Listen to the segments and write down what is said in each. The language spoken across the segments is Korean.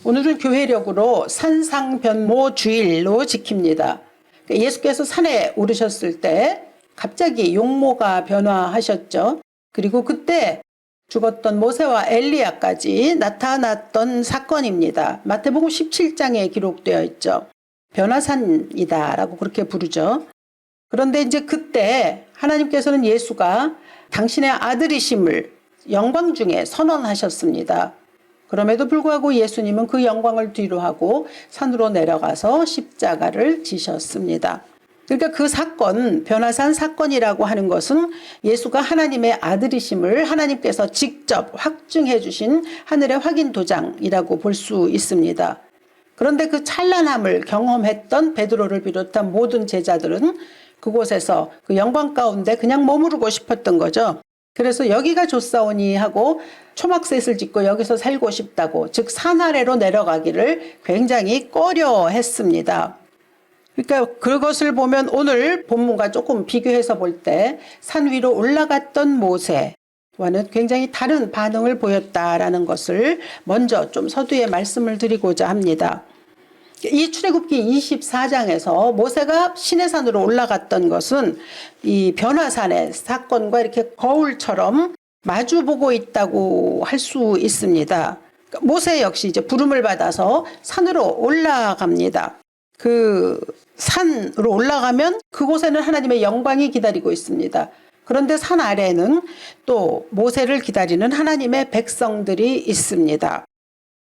오늘은 교회력으로 산상변모 주일로 지킵니다. 예수께서 산에 오르셨을 때 갑자기 용모가 변화하셨죠. 그리고 그때 죽었던 모세와 엘리야까지 나타났던 사건입니다. 마태복음 17장에 기록되어 있죠. 변화산이다 라고 그렇게 부르죠. 그런데 이제 그때 하나님께서는 예수가 당신의 아들이심을 영광 중에 선언하셨습니다. 그럼에도 불구하고 예수님은 그 영광을 뒤로하고 산으로 내려가서 십자가를 지셨습니다. 그러니까 그 사건, 변화산 사건이라고 하는 것은 예수가 하나님의 아들이심을 하나님께서 직접 확증해 주신 하늘의 확인 도장이라고 볼 수 있습니다. 그런데 그 찬란함을 경험했던 베드로를 비롯한 모든 제자들은 그곳에서 그 영광 가운데 그냥 머무르고 싶었던 거죠. 그래서 여기가 좋사오니 하고 초막셋을 짓고 여기서 살고 싶다고, 즉 산 아래로 내려가기를 굉장히 꺼려 했습니다. 그러니까 그것을 보면 오늘 본문과 조금 비교해서 볼 때 산 위로 올라갔던 모세와는 굉장히 다른 반응을 보였다라는 것을 먼저 좀 서두에 말씀을 드리고자 합니다. 이 출애굽기 24장에서 모세가 시내산으로 올라갔던 것은 이 변화산의 사건과 이렇게 거울처럼 마주보고 있다고 할 수 있습니다. 모세 역시 이제 부름을 받아서 산으로 올라갑니다. 그 산으로 올라가면 그곳에는 하나님의 영광이 기다리고 있습니다. 그런데 산 아래에는 또 모세를 기다리는 하나님의 백성들이 있습니다.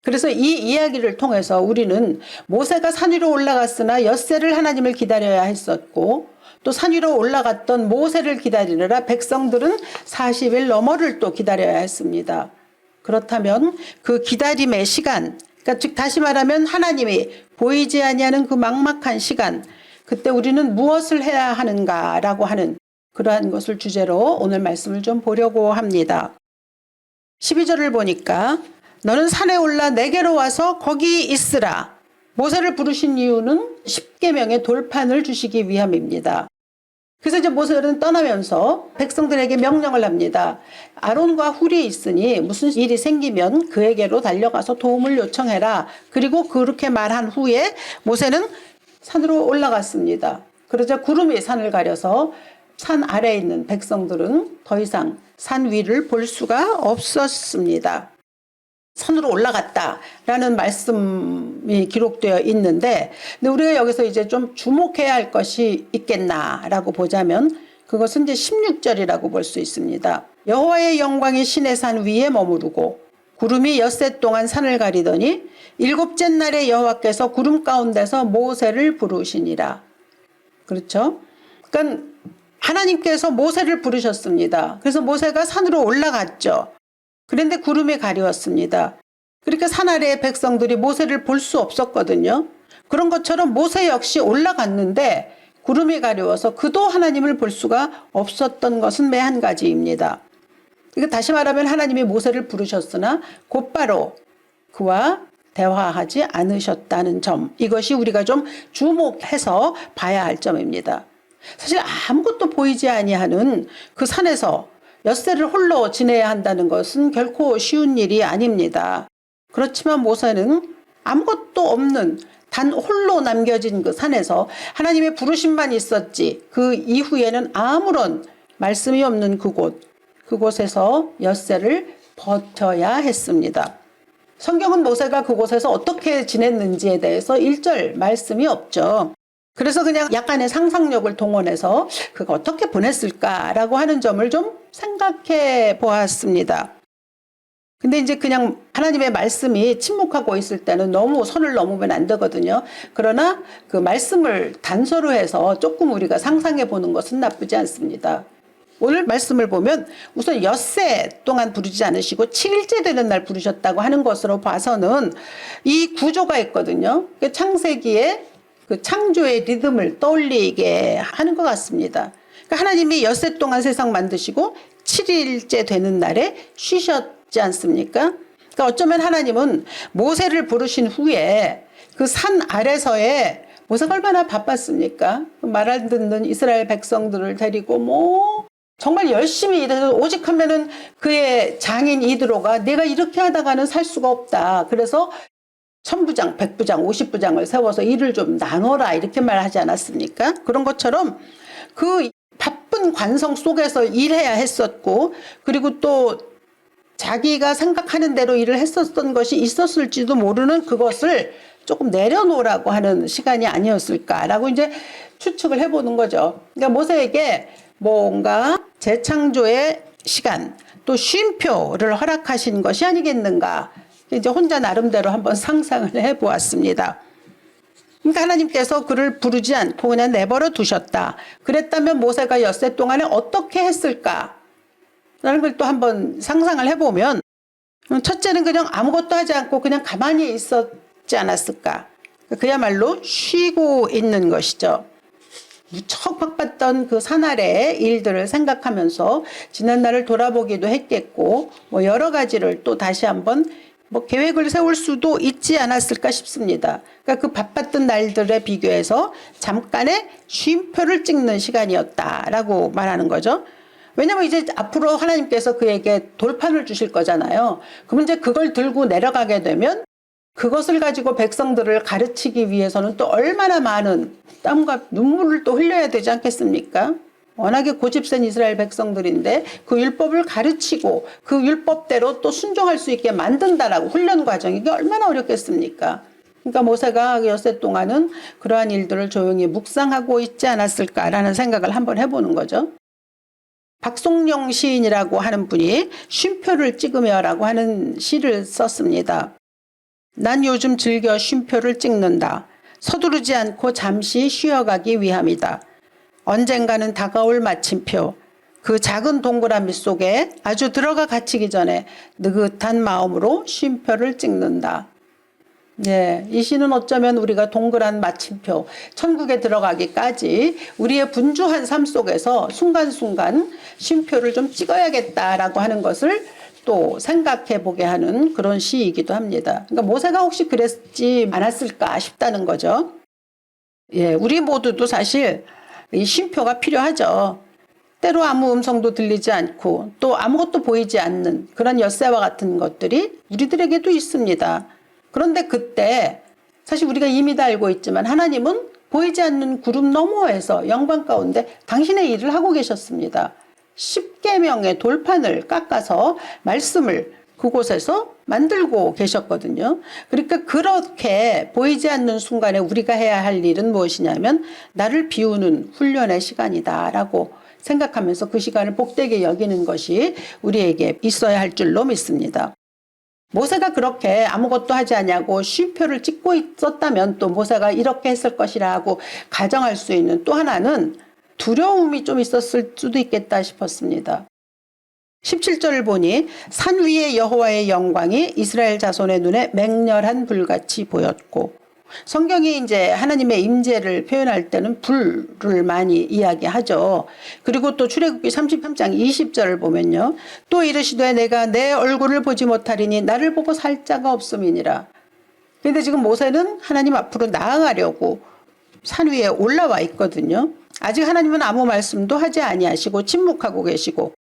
그래서 이 이야기를 통해서 우리는 모세가 산 위로 올라갔으나 엿새를 하나님을 기다려야 했었고, 또 산 위로 올라갔던 모세를 기다리느라 백성들은 40일 너머를 또 기다려야 했습니다. 그렇다면 그 기다림의 시간, 그러니까 즉 다시 말하면 하나님이 보이지 아니하는 그 막막한 시간, 그때 우리는 무엇을 해야 하는가라고 하는 그러한 것을 주제로 오늘 말씀을 좀 보려고 합니다. 12절을 보니까 너는 산에 올라 내게로 와서 거기 있으라. 모세를 부르신 이유는 십계명의 돌판을 주시기 위함입니다. 그래서 이제 모세는 떠나면서 백성들에게 명령을 합니다. 아론과 훌이 있으니 무슨 일이 생기면 그에게로 달려가서 도움을 요청해라. 그리고 그렇게 말한 후에 모세는 산으로 올라갔습니다. 그러자 구름이 산을 가려서 산 아래에 있는 백성들은 더 이상 산 위를 볼 수가 없었습니다. 산으로 올라갔다라는 말씀이 기록되어 있는데, 근데 우리가 여기서 이제 좀 주목해야 할 것이 있겠나라고 보자면 그것은 이제 16절이라고 볼 수 있습니다. 여호와의 영광이 시내산 위에 머무르고 구름이 엿새 동안 산을 가리더니 일곱째 날에 여호와께서 구름 가운데서 모세를 부르시니라. 그렇죠? 그러니까 하나님께서 모세를 부르셨습니다. 그래서 모세가 산으로 올라갔죠. 그런데 구름이 가리웠습니다. 그러니까 산 아래의 백성들이 모세를 볼 수 없었거든요. 그런 것처럼 모세 역시 올라갔는데 구름이 가리워서 그도 하나님을 볼 수가 없었던 것은 매 한 가지입니다. 그러니까 다시 말하면 하나님이 모세를 부르셨으나 곧바로 그와 대화하지 않으셨다는 점, 이것이 우리가 좀 주목해서 봐야 할 점입니다. 사실 아무것도 보이지 아니하는 그 산에서 엿새를 홀로 지내야 한다는 것은 결코 쉬운 일이 아닙니다. 그렇지만 모세는 아무것도 없는 단 홀로 남겨진 그 산에서 하나님의 부르심만 있었지, 그 이후에는 아무런 말씀이 없는 그곳에서 엿새를 버텨야 했습니다. 성경은 모세가 그곳에서 어떻게 지냈는지에 대해서 1절 말씀이 없죠. 그래서 그냥 약간의 상상력을 동원해서 그가 어떻게 보냈을까라고 하는 점을 좀 생각해 보았습니다. 근데 이제 그냥 하나님의 말씀이 침묵하고 있을 때는 너무 선을 넘으면 안 되거든요. 그러나 그 말씀을 단서로 해서 조금 우리가 상상해 보는 것은 나쁘지 않습니다. 오늘 말씀을 보면 우선 엿새 동안 부르지 않으시고 7일째 되는 날 부르셨다고 하는 것으로 봐서는 이 구조가 있거든요. 창세기에 그 창조의 리듬을 떠올리게 하는 것 같습니다. 그러니까 하나님이 엿새 동안 세상 만드시고 7일째 되는 날에 쉬셨지 않습니까? 그러니까 어쩌면 하나님은 모세를 부르신 후에 그 산 아래서에 모세가 얼마나 바빴습니까? 말 안 듣는 이스라엘 백성들을 데리고 정말 열심히 일해서 오직 하면은 그의 장인 이드로가 내가 이렇게 하다가는 살 수가 없다. 그래서 1000부장, 100부장, 50부장을 세워서 일을 좀 나눠라 이렇게 말하지 않았습니까? 그런 것처럼 그 바쁜 관성 속에서 일해야 했었고, 그리고 또 자기가 생각하는 대로 일을 했었던 것이 있었을지도 모르는 그것을 조금 내려놓으라고 하는 시간이 아니었을까라고 이제 추측을 해보는 거죠. 그러니까 모세에게 뭔가 재창조의 시간, 또 쉼표를 허락하신 것이 아니겠는가. 이제 혼자 나름대로 한번 상상을 해보았습니다. 그러니까 하나님께서 그를 부르지 않고 그냥 내버려 두셨다. 그랬다면 모세가 엿새 동안에 어떻게 했을까? 라는 걸 또 한번 상상을 해보면, 첫째는 그냥 아무것도 하지 않고 그냥 가만히 있었지 않았을까? 그야말로 쉬고 있는 것이죠. 무척 바빴던 그 사날의 일들을 생각하면서 지난날을 돌아보기도 했겠고, 뭐 여러 가지를 또 다시 한번 뭐 계획을 세울 수도 있지 않았을까 싶습니다. 그러니까 그 바빴던 날들에 비교해서 잠깐의 쉼표를 찍는 시간이었다라고 말하는 거죠. 왜냐면 이제 앞으로 하나님께서 그에게 돌판을 주실 거잖아요. 그럼 이제 그걸 들고 내려가게 되면 그것을 가지고 백성들을 가르치기 위해서는 또 얼마나 많은 땀과 눈물을 또 흘려야 되지 않겠습니까? 워낙에 고집센 이스라엘 백성들인데 그 율법을 가르치고 그 율법대로 또 순종할 수 있게 만든다라고 훈련 과정이 이게 얼마나 어렵겠습니까? 그러니까 모세가 엿새 동안은 그러한 일들을 조용히 묵상하고 있지 않았을까라는 생각을 한번 해보는 거죠. 박송영 시인이라고 하는 분이 쉼표를 찍으며라고 하는 시를 썼습니다. 난 요즘 즐겨 쉼표를 찍는다. 서두르지 않고 잠시 쉬어가기 위함이다. 언젠가는 다가올 마침표. 그 작은 동그라미 속에 아주 들어가 갇히기 전에 느긋한 마음으로 쉼표를 찍는다. 네, 이 시는 어쩌면 우리가 동그란 마침표, 천국에 들어가기까지 우리의 분주한 삶 속에서 순간순간 쉼표를 좀 찍어야겠다라고 하는 것을 또 생각해 보게 하는 그런 시이기도 합니다. 그러니까 모세가 혹시 그랬지 않았을까 싶다는 거죠. 예, 우리 모두도 사실 이 쉼표가 필요하죠. 때로 아무 음성도 들리지 않고 또 아무것도 보이지 않는 그런 엿새와 같은 것들이 우리들에게도 있습니다. 그런데 그때 사실 우리가 이미 다 알고 있지만 하나님은 보이지 않는 구름 너머에서 영광 가운데 당신의 일을 하고 계셨습니다. 10계명의 돌판을 깎아서 말씀을 그곳에서 만들고 계셨거든요. 그러니까 그렇게 보이지 않는 순간에 우리가 해야 할 일은 무엇이냐면 나를 비우는 훈련의 시간이다라고 생각하면서 그 시간을 복되게 여기는 것이 우리에게 있어야 할 줄로 믿습니다. 모세가 그렇게 아무것도 하지 않냐고 쉼표를 찍고 있었다면 또 모세가 이렇게 했을 것이라고 가정할 수 있는 또 하나는 두려움이 좀 있었을 수도 있겠다 싶었습니다. 17절을 보니 산 위에 여호와의 영광이 이스라엘 자손의 눈에 맹렬한 불같이 보였고, 성경이 이제 하나님의 임재를 표현할 때는 불을 많이 이야기하죠. 그리고 또 출애굽기 33장 20절을 보면요. 또 이르시되 내가 내 얼굴을 보지 못하리니 나를 보고 살 자가 없음이니라. 그런데 지금 모세는 하나님 앞으로 나아가려고 산 위에 올라와 있거든요. 아직 하나님은 아무 말씀도 하지 아니하시고 침묵하고 계시고,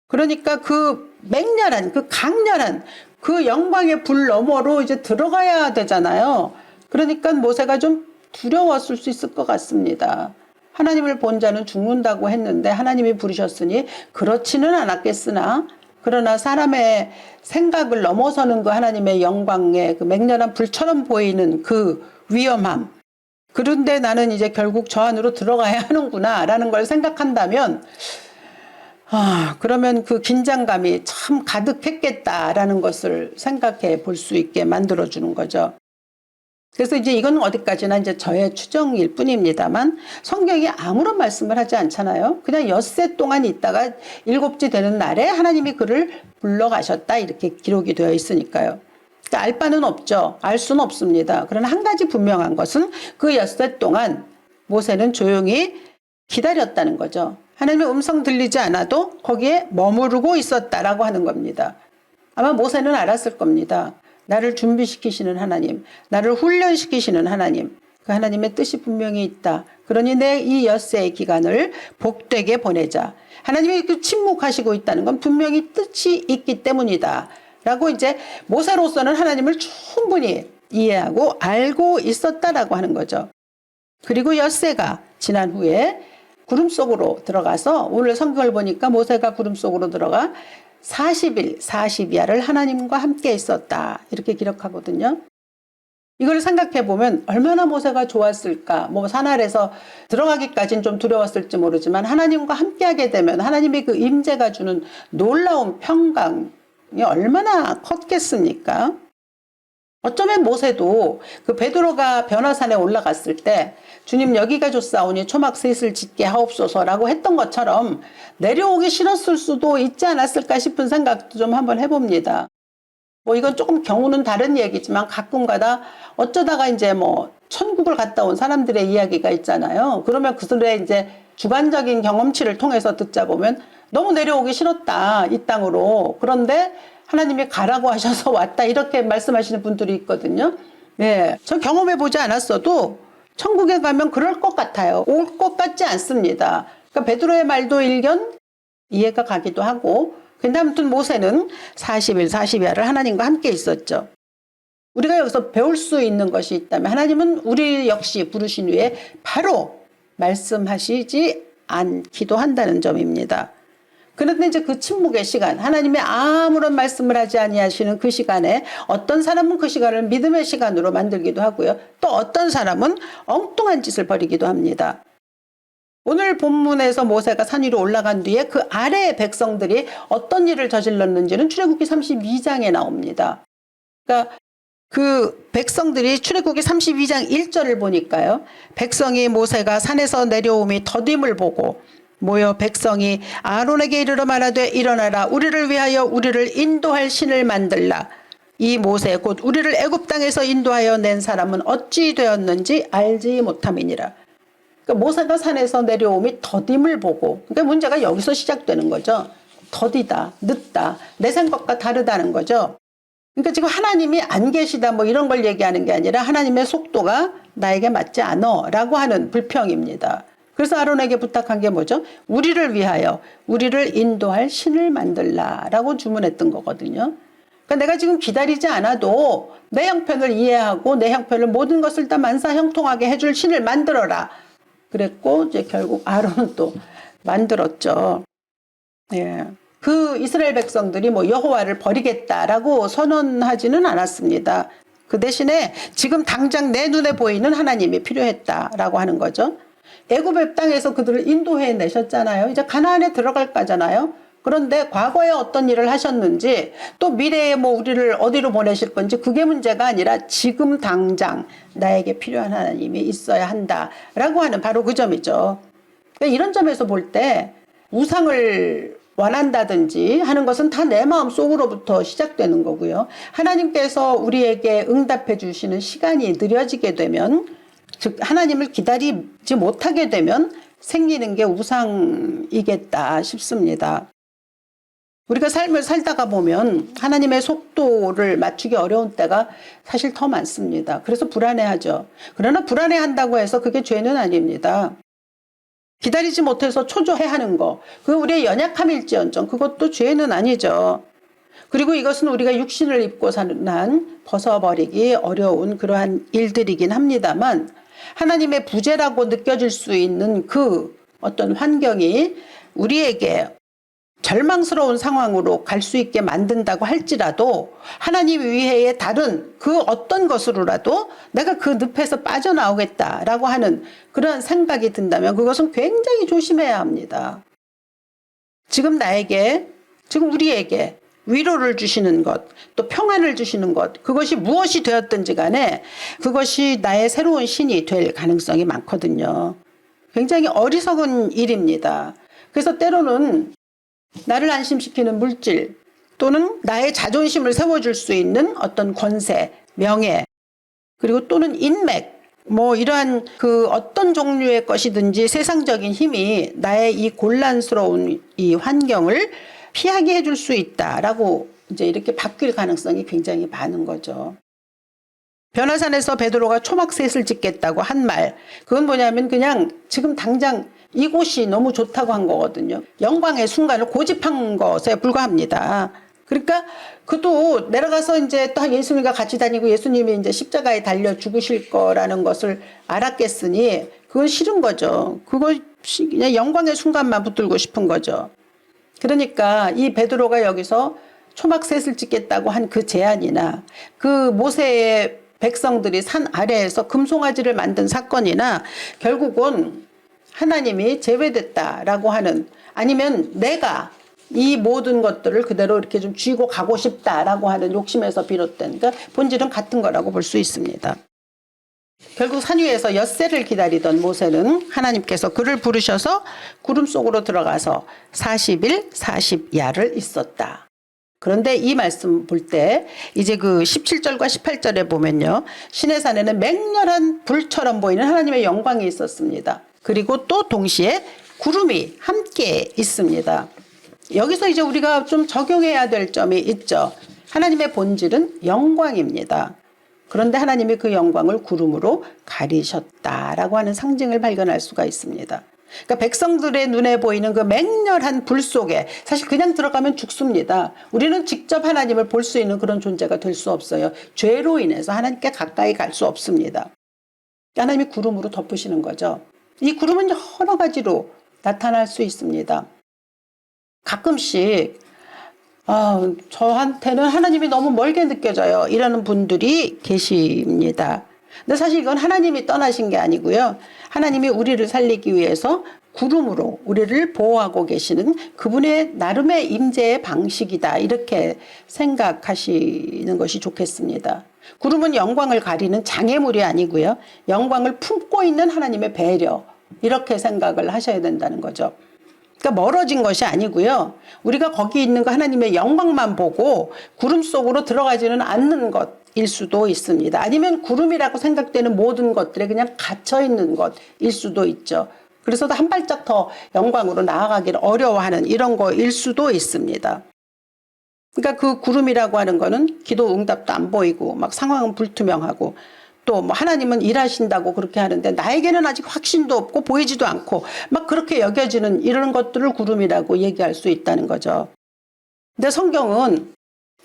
그러니까 그 맹렬한 그 강렬한 그 영광의 불 너머로 이제 들어가야 되잖아요. 그러니까 모세가 좀 두려웠을 수 있을 것 같습니다. 하나님을 본 자는 죽는다고 했는데 하나님이 부르셨으니 그렇지는 않았겠으나, 그러나 사람의 생각을 넘어서는 그 하나님의 영광의 그 맹렬한 불처럼 보이는 그 위험함, 그런데 나는 이제 결국 저 안으로 들어가야 하는구나 라는 걸 생각한다면, 그러면 그 긴장감이 참 가득했겠다라는 것을 생각해 볼 수 있게 만들어주는 거죠. 그래서 이제 이건 어디까지나 이제 저의 추정일 뿐입니다만 성경이 아무런 말씀을 하지 않잖아요. 그냥 엿새 동안 있다가 일곱째 되는 날에 하나님이 그를 불러가셨다 이렇게 기록이 되어 있으니까요. 그러니까 알 바는 없죠. 알 수는 없습니다. 그러나 한 가지 분명한 것은 그 엿새 동안 모세는 조용히 기다렸다는 거죠. 하나님의 음성 들리지 않아도 거기에 머무르고 있었다라고 하는 겁니다. 아마 모세는 알았을 겁니다. 나를 준비시키시는 하나님, 나를 훈련시키시는 하나님, 그 하나님의 뜻이 분명히 있다. 그러니 내 이 엿새의 기간을 복되게 보내자. 하나님이 그 침묵하시고 있다는 건 분명히 뜻이 있기 때문이다. 라고 이제 모세로서는 하나님을 충분히 이해하고 알고 있었다라고 하는 거죠. 그리고 엿새가 지난 후에 구름 속으로 들어가서 오늘 성경을 보니까 모세가 구름 속으로 들어가 40일 40야를 하나님과 함께 있었다 이렇게 기록하거든요. 이걸 생각해 보면 얼마나 모세가 좋았을까. 뭐 산 아래서 들어가기까지는 좀 두려웠을지 모르지만 하나님과 함께하게 되면 하나님의 그 임재가 주는 놀라운 평강이 얼마나 컸겠습니까? 어쩌면 모세도 그 베드로가 변화산에 올라갔을 때 주님 여기가 좋사오니 초막 셋을 짓게 하옵소서라고 했던 것처럼 내려오기 싫었을 수도 있지 않았을까 싶은 생각도 좀 한번 해봅니다. 뭐 이건 조금 경우는 다른 얘기지만 가끔가다 어쩌다가 이제 뭐 천국을 갔다 온 사람들의 이야기가 있잖아요. 그러면 그들의 이제 주관적인 경험치를 통해서 듣자 보면 너무 내려오기 싫었다 이 땅으로. 그런데 하나님이 가라고 하셔서 왔다 이렇게 말씀하시는 분들이 있거든요. 네, 저 경험해 보지 않았어도 천국에 가면 그럴 것 같아요. 올 것 같지 않습니다. 그러니까 베드로의 말도 일견 이해가 가기도 하고. 근데 아무튼 모세는 40일 40야를 하나님과 함께 있었죠. 우리가 여기서 배울 수 있는 것이 있다면 하나님은 우리 역시 부르신 후에 바로 말씀하시지 않기도 한다는 점입니다. 그런데 이제 그 침묵의 시간, 하나님의 아무런 말씀을 하지 아니하시는 그 시간에 어떤 사람은 그 시간을 믿음의 시간으로 만들기도 하고요. 또 어떤 사람은 엉뚱한 짓을 벌이기도 합니다. 오늘 본문에서 모세가 산 위로 올라간 뒤에 그 아래의 백성들이 어떤 일을 저질렀는지는 출애굽기 32장에 나옵니다. 그러니까 그 백성들이 출애굽기 32장 1절을 보니까요. 백성이 모세가 산에서 내려옴이 더딤을 보고 모여 백성이 아론에게 이르러 말하되 일어나라 우리를 위하여 우리를 인도할 신을 만들라. 이 모세 곧 우리를 애굽 땅에서 인도하여 낸 사람은 어찌 되었는지 알지 못함이니라. 그러니까 모세가 산에서 내려옴이 더딤을 보고, 그러니까 문제가 여기서 시작되는 거죠. 더디다, 늦다, 내 생각과 다르다는 거죠. 그러니까 지금 하나님이 안 계시다 뭐 이런 걸 얘기하는 게 아니라 하나님의 속도가 나에게 맞지 않아 라고 하는 불평입니다. 그래서 아론에게 부탁한 게 뭐죠? 우리를 위하여 우리를 인도할 신을 만들라 라고 주문했던 거거든요. 그러니까 내가 지금 기다리지 않아도 내 형편을 이해하고 내 형편을 모든 것을 다 만사형통하게 해줄 신을 만들어라. 그랬고 이제 결국 아론은 또 만들었죠. 예. 그 이스라엘 백성들이 뭐 여호와를 버리겠다라고 선언하지는 않았습니다. 그 대신에 지금 당장 내 눈에 보이는 하나님이 필요했다라고 하는 거죠. 애굽의 땅에서 그들을 인도해 내셨잖아요. 이제 가나안에 들어갈 거잖아요. 그런데 과거에 어떤 일을 하셨는지 또 미래에 뭐 우리를 어디로 보내실 건지 그게 문제가 아니라 지금 당장 나에게 필요한 하나님이 있어야 한다라고 하는 바로 그 점이죠. 그러니까 이런 점에서 볼 때 우상을 원한다든지 하는 것은 다 내 마음 속으로부터 시작되는 거고요. 하나님께서 우리에게 응답해 주시는 시간이 느려지게 되면 즉 하나님을 기다리지 못하게 되면 생기는 게 우상이겠다 싶습니다. 우리가 삶을 살다가 보면 하나님의 속도를 맞추기 어려운 때가 사실 더 많습니다. 그래서 불안해하죠. 그러나 불안해한다고 해서 그게 죄는 아닙니다. 기다리지 못해서 초조해하는 거, 그거 우리의 연약함일지언정 그것도 죄는 아니죠. 그리고 이것은 우리가 육신을 입고 사는 한 벗어버리기 어려운 그러한 일들이긴 합니다만 하나님의 부재라고 느껴질 수 있는 그 어떤 환경이 우리에게 절망스러운 상황으로 갈 수 있게 만든다고 할지라도 하나님 위해의 다른 그 어떤 것으로라도 내가 그 늪에서 빠져나오겠다라고 하는 그런 생각이 든다면 그것은 굉장히 조심해야 합니다. 지금 나에게, 지금 우리에게 위로를 주시는 것, 또 평안을 주시는 것, 그것이 무엇이 되었든지 간에 그것이 나의 새로운 신이 될 가능성이 많거든요. 굉장히 어리석은 일입니다. 그래서 때로는 나를 안심시키는 물질 또는 나의 자존심을 세워줄 수 있는 어떤 권세, 명예, 그리고 또는 인맥, 뭐 이러한 그 어떤 종류의 것이든지 세상적인 힘이 나의 이 곤란스러운 이 환경을 피하게 해줄 수 있다라고 이제 이렇게 바뀔 가능성이 굉장히 많은 거죠. 변화산에서 베드로가 초막셋을 짓겠다고 한 말, 그건 뭐냐면 그냥 지금 당장 이곳이 너무 좋다고 한 거거든요. 영광의 순간을 고집한 것에 불과합니다. 그러니까 그도 내려가서 이제 또 예수님과 같이 다니고 예수님이 이제 십자가에 달려 죽으실 거라는 것을 알았겠으니 그건 싫은 거죠. 그거 그냥 영광의 순간만 붙들고 싶은 거죠. 그러니까 이 베드로가 여기서 초막셋을 짓겠다고 한 그 제안이나 그 모세의 백성들이 산 아래에서 금송아지를 만든 사건이나 결국은 하나님이 제외됐다라고 하는, 아니면 내가 이 모든 것들을 그대로 이렇게 좀 쥐고 가고 싶다라고 하는 욕심에서 비롯된, 그러니까 본질은 같은 거라고 볼 수 있습니다. 결국 산 위에서 엿새를 기다리던 모세는 하나님께서 그를 부르셔서 구름 속으로 들어가서 40일 40야를 있었다. 그런데 이 말씀 볼 때 이제 그 17절과 18절에 보면요, 시내산에는 맹렬한 불처럼 보이는 하나님의 영광이 있었습니다. 그리고 또 동시에 구름이 함께 있습니다. 여기서 이제 우리가 좀 적용해야 될 점이 있죠. 하나님의 본질은 영광입니다. 그런데 하나님이 그 영광을 구름으로 가리셨다라고 하는 상징을 발견할 수가 있습니다. 그러니까 백성들의 눈에 보이는 그 맹렬한 불 속에 사실 그냥 들어가면 죽습니다. 우리는 직접 하나님을 볼 수 있는 그런 존재가 될 수 없어요. 죄로 인해서 하나님께 가까이 갈 수 없습니다. 하나님이 구름으로 덮으시는 거죠. 이 구름은 여러 가지로 나타날 수 있습니다. 가끔씩 저한테는 하나님이 너무 멀게 느껴져요, 이러는 분들이 계십니다. 근데 사실 이건 하나님이 떠나신 게 아니고요, 하나님이 우리를 살리기 위해서 구름으로 우리를 보호하고 계시는 그분의 나름의 임재의 방식이다, 이렇게 생각하시는 것이 좋겠습니다. 구름은 영광을 가리는 장애물이 아니고요, 영광을 품고 있는 하나님의 배려, 이렇게 생각을 하셔야 된다는 거죠. 그러니까 멀어진 것이 아니고요, 우리가 거기 있는 거 하나님의 영광만 보고 구름 속으로 들어가지는 않는 것일 수도 있습니다. 아니면 구름이라고 생각되는 모든 것들에 그냥 갇혀 있는 것일 수도 있죠. 그래서 한 발짝 더 영광으로 나아가기를 어려워하는 이런 거일 수도 있습니다. 그러니까 그 구름이라고 하는 거는 기도 응답도 안 보이고 막 상황은 불투명하고 또 뭐 하나님은 일하신다고 그렇게 하는데 나에게는 아직 확신도 없고 보이지도 않고 막 그렇게 여겨지는 이런 것들을 구름이라고 얘기할 수 있다는 거죠. 근데 성경은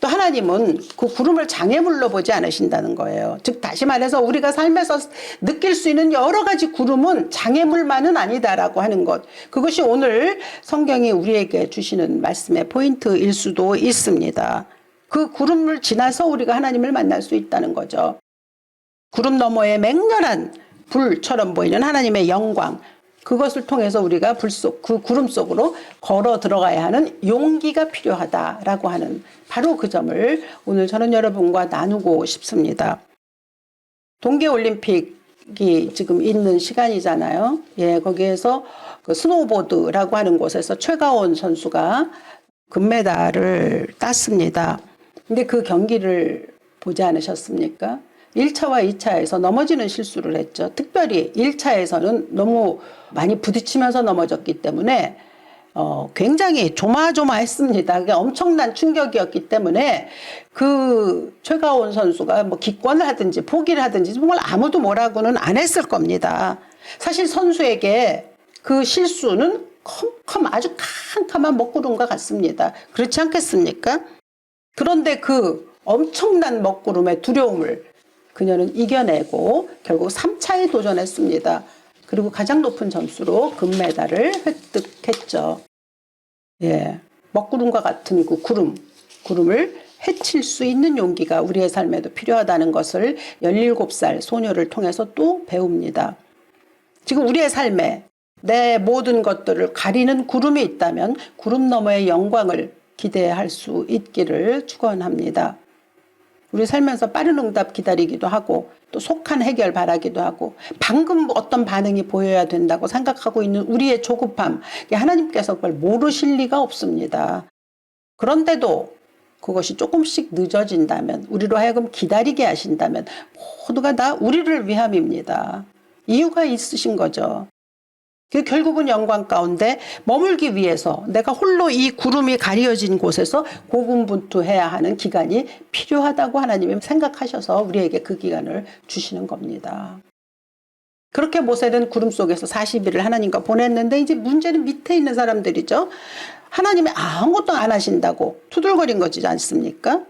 또 하나님은 그 구름을 장애물로 보지 않으신다는 거예요. 즉 다시 말해서 우리가 삶에서 느낄 수 있는 여러 가지 구름은 장애물만은 아니다라고 하는 것, 그것이 오늘 성경이 우리에게 주시는 말씀의 포인트일 수도 있습니다. 그 구름을 지나서 우리가 하나님을 만날 수 있다는 거죠. 구름 너머에 맹렬한 불처럼 보이는 하나님의 영광, 그것을 통해서 우리가 그 구름 속으로 걸어 들어가야 하는 용기가 필요하다라고 하는 바로 그 점을 오늘 저는 여러분과 나누고 싶습니다. 동계올림픽이 지금 있는 시간이잖아요. 예, 거기에서 그 스노우보드라고 하는 곳에서 최가온 선수가 금메달을 땄습니다. 근데 그 경기를 보지 않으셨습니까? 1차와 2차에서 넘어지는 실수를 했죠. 특별히 1차에서는 너무 많이 부딪히면서 넘어졌기 때문에 굉장히 조마조마했습니다. 그게 엄청난 충격이었기 때문에 그 최가온 선수가 뭐 기권을 하든지 포기를 하든지 정말 아무도 뭐라고는 안 했을 겁니다. 사실 선수에게 그 실수는 아주 캄캄한 먹구름과 같습니다. 그렇지 않겠습니까? 그런데 그 엄청난 먹구름의 두려움을 그녀는 이겨내고 결국 3차에 도전했습니다. 그리고 가장 높은 점수로 금메달을 획득했죠. 예, 먹구름과 같은 그 구름을 해칠 수 있는 용기가 우리의 삶에도 필요하다는 것을 17살 소녀를 통해서 또 배웁니다. 지금 우리의 삶에 내 모든 것들을 가리는 구름이 있다면 구름 너머의 영광을 기대할 수 있기를 축원합니다. 우리 살면서 빠른 응답 기다리기도 하고 또 속한 해결 바라기도 하고 방금 어떤 반응이 보여야 된다고 생각하고 있는 우리의 조급함, 하나님께서 그걸 모르실 리가 없습니다. 그런데도 그것이 조금씩 늦어진다면, 우리로 하여금 기다리게 하신다면 모두가 다 우리를 위함입니다. 이유가 있으신 거죠. 결국은 영광 가운데 머물기 위해서 내가 홀로 이 구름이 가려진 곳에서 고군분투해야 하는 기간이 필요하다고 하나님이 생각하셔서 우리에게 그 기간을 주시는 겁니다. 그렇게 모세는 구름 속에서 40일을 하나님과 보냈는데 이제 문제는 밑에 있는 사람들이죠. 하나님이 아무것도 안 하신다고 투덜거린 거지 않습니까?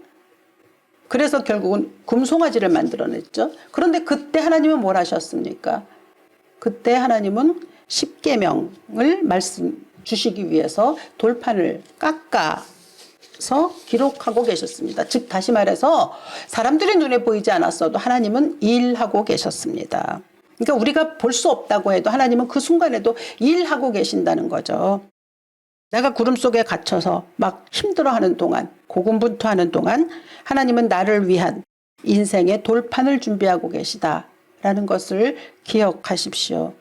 그래서 결국은 금송아지를 만들어냈죠. 그런데 그때 하나님은 뭘 하셨습니까? 그때 하나님은 십계명을 말씀 주시기 위해서 돌판을 깎아서 기록하고 계셨습니다. 즉 다시 말해서 사람들의 눈에 보이지 않았어도 하나님은 일하고 계셨습니다. 그러니까 우리가 볼 수 없다고 해도 하나님은 그 순간에도 일하고 계신다는 거죠. 내가 구름 속에 갇혀서 막 힘들어하는 동안, 고군분투하는 동안 하나님은 나를 위한 인생의 돌판을 준비하고 계시다라는 것을 기억하십시오.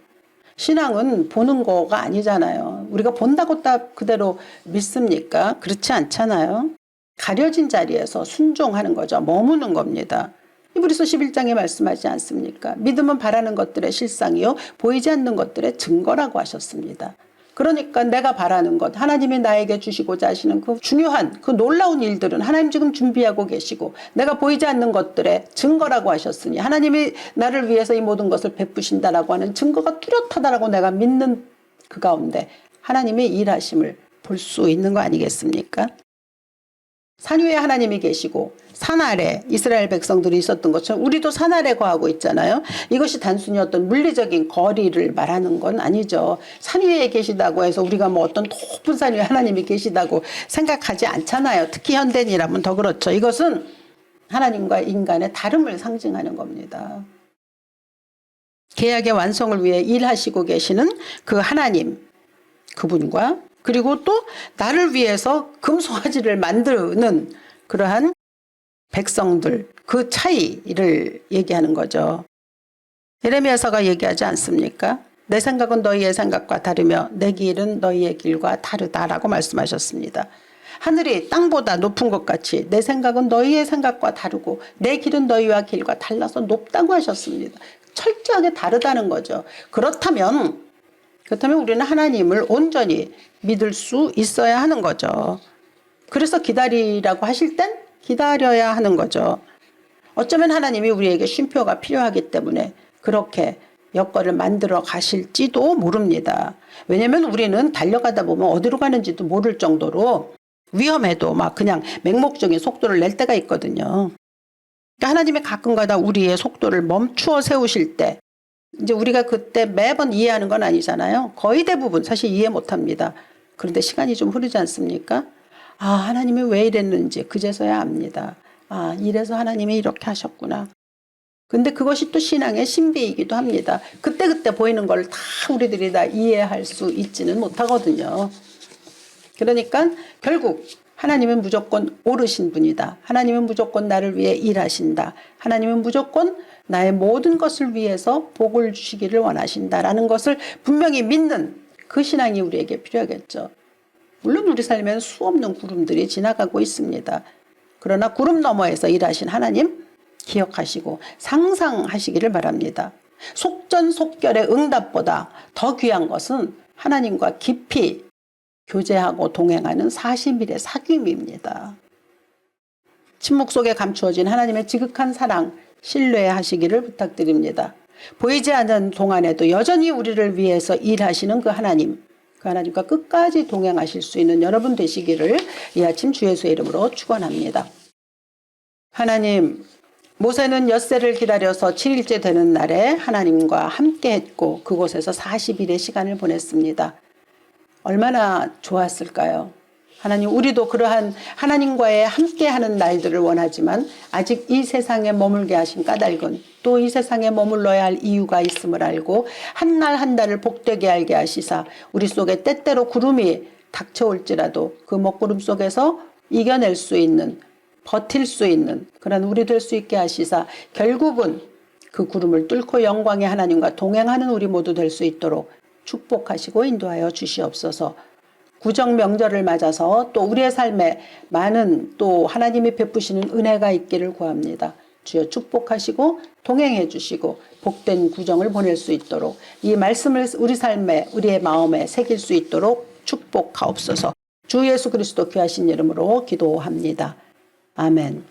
신앙은 보는 거가 아니잖아요. 우리가 본다고 딱 그대로 믿습니까? 그렇지 않잖아요. 가려진 자리에서 순종하는 거죠. 머무는 겁니다. 히브리서 11장에 말씀하지 않습니까? 믿음은 바라는 것들의 실상이요 보이지 않는 것들의 증거라고 하셨습니다. 그러니까 내가 바라는 것, 하나님이 나에게 주시고자 하시는 그 중요한 그 놀라운 일들은 하나님 지금 준비하고 계시고 내가 보이지 않는 것들의 증거라고 하셨으니 하나님이 나를 위해서 이 모든 것을 베푸신다라고 하는 증거가 뚜렷하다라고 내가 믿는 그 가운데 하나님의 일하심을 볼 수 있는 거 아니겠습니까? 산 위에 하나님이 계시고 산 아래 이스라엘 백성들이 있었던 것처럼 우리도 산 아래 거하고 있잖아요. 이것이 단순히 어떤 물리적인 거리를 말하는 건 아니죠. 산 위에 계시다고 해서 우리가 뭐 어떤 높은 산 위에 하나님이 계시다고 생각하지 않잖아요. 특히 현대인이라면 더 그렇죠. 이것은 하나님과 인간의 다름을 상징하는 겁니다. 계약의 완성을 위해 일하시고 계시는 그 하나님, 그분과 그리고 또 나를 위해서 금송아지를 만드는 그러한 백성들, 그 차이를 얘기하는 거죠. 예레미야서가 얘기하지 않습니까? 내 생각은 너희의 생각과 다르며 내 길은 너희의 길과 다르다라고 말씀하셨습니다. 하늘이 땅보다 높은 것 같이 내 생각은 너희의 생각과 다르고 내 길은 너희와 길과 달라서 높다고 하셨습니다. 철저하게 다르다는 거죠. 그렇다면 우리는 하나님을 온전히 믿을 수 있어야 하는 거죠. 그래서 기다리라고 하실 땐 기다려야 하는 거죠. 어쩌면 하나님이 우리에게 쉼표가 필요하기 때문에 그렇게 여건을 만들어 가실지도 모릅니다. 왜냐하면 우리는 달려가다 보면 어디로 가는지도 모를 정도로 위험해도 막 그냥 맹목적인 속도를 낼 때가 있거든요. 그러니까 하나님이 가끔가다 우리의 속도를 멈추어 세우실 때 이제 우리가 그때 매번 이해하는 건 아니잖아요. 거의 대부분 사실 이해 못합니다. 그런데 시간이 좀 흐르지 않습니까? 아, 하나님이 왜 이랬는지 그제서야 압니다. 아, 이래서 하나님이 이렇게 하셨구나. 근데 그것이 또 신앙의 신비이기도 합니다. 그때그때 보이는 걸 다 우리들이 다 이해할 수 있지는 못하거든요. 그러니까 결국 하나님은 무조건 옳으신 분이다. 하나님은 무조건 나를 위해 일하신다. 하나님은 무조건 나의 모든 것을 위해서 복을 주시기를 원하신다라는 것을 분명히 믿는 그 신앙이 우리에게 필요하겠죠. 물론 우리 삶에는 수없는 구름들이 지나가고 있습니다. 그러나 구름 너머에서 일하신 하나님 기억하시고 상상하시기를 바랍니다. 속전속결의 응답보다 더 귀한 것은 하나님과 깊이 교제하고 동행하는 40일의 사귐입니다. 침묵 속에 감추어진 하나님의 지극한 사랑 신뢰하시기를 부탁드립니다. 보이지 않는 동안에도 여전히 우리를 위해서 일하시는 그 하나님과 끝까지 동행하실 수 있는 여러분 되시기를 이 아침 주 예수의 이름으로 축원합니다. 하나님, 모세는 엿새를 기다려서 7일째 되는 날에 하나님과 함께 했고 그곳에서 40일의 시간을 보냈습니다. 얼마나 좋았을까요? 하나님, 우리도 그러한 하나님과의 함께하는 날들을 원하지만 아직 이 세상에 머물게 하신 까닭은 또 이 세상에 머물러야 할 이유가 있음을 알고 한 날 한 달을 복되게 알게 하시사 우리 속에 때때로 구름이 닥쳐올지라도 그 먹구름 속에서 이겨낼 수 있는, 버틸 수 있는 그런 우리 될 수 있게 하시사 결국은 그 구름을 뚫고 영광의 하나님과 동행하는 우리 모두 될 수 있도록 축복하시고 인도하여 주시옵소서. 구정 명절을 맞아서 또 우리의 삶에 많은 또 하나님이 베푸시는 은혜가 있기를 구합니다. 주여 축복하시고 동행해 주시고 복된 구정을 보낼 수 있도록 이 말씀을 우리 삶에 우리의 마음에 새길 수 있도록 축복하옵소서. 주 예수 그리스도 귀하신 이름으로 기도합니다. 아멘.